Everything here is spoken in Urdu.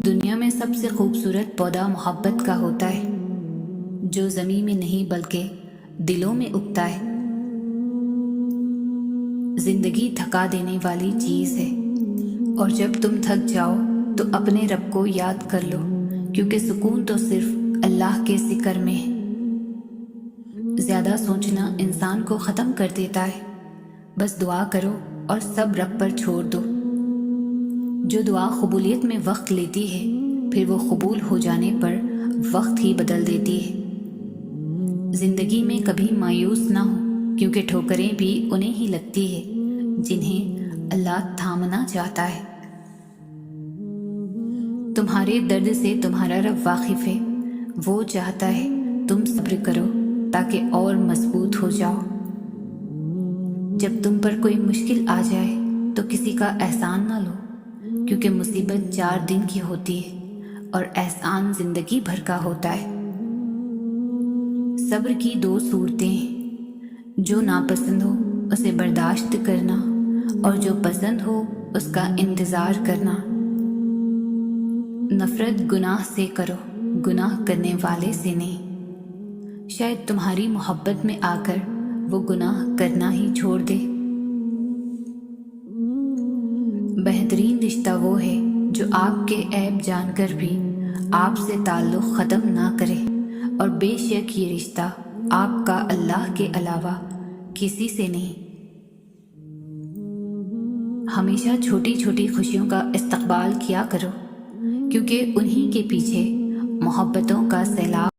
دنیا میں سب سے خوبصورت پودا محبت کا ہوتا ہے، جو زمین میں نہیں بلکہ دلوں میں اگتا ہے۔ زندگی تھکا دینے والی چیز ہے، اور جب تم تھک جاؤ تو اپنے رب کو یاد کر لو، کیونکہ سکون تو صرف اللہ کے ذکر میں ہے۔ زیادہ سوچنا انسان کو ختم کر دیتا ہے، بس دعا کرو اور سب رب پر چھوڑ دو۔ جو دعا قبولیت میں وقت لیتی ہے، پھر وہ قبول ہو جانے پر وقت ہی بدل دیتی ہے۔ زندگی میں کبھی مایوس نہ ہو، کیونکہ ٹھوکریں بھی انہیں ہی لگتی ہے جنہیں اللہ تھامنا چاہتا ہے۔ تمہارے درد سے تمہارا رب واقف ہے، وہ چاہتا ہے تم صبر کرو تاکہ اور مضبوط ہو جاؤ۔ جب تم پر کوئی مشکل آ جائے تو کسی کا احسان نہ لو، کیونکہ مصیبت 4 دن کی ہوتی ہے اور احسان زندگی بھر کا ہوتا ہے۔ صبر کی 2 صورتیں ہیں، جو ناپسند ہو اسے برداشت کرنا، اور جو پسند ہو اس کا انتظار کرنا۔ نفرت گناہ سے کرو، گناہ کرنے والے سے نہیں۔ شاید تمہاری محبت میں آ کر وہ گناہ کرنا ہی چھوڑ دے۔ بہترین رشتہ وہ ہے جو آپ کے عیب جان کر بھی آپ سے تعلق ختم نہ کرے، اور بے شک یہ رشتہ آپ کا اللہ کے علاوہ کسی سے نہیں۔ ہمیشہ چھوٹی چھوٹی خوشیوں کا استقبال کیا کرو، کیونکہ انہی کے پیچھے محبتوں کا سیلاب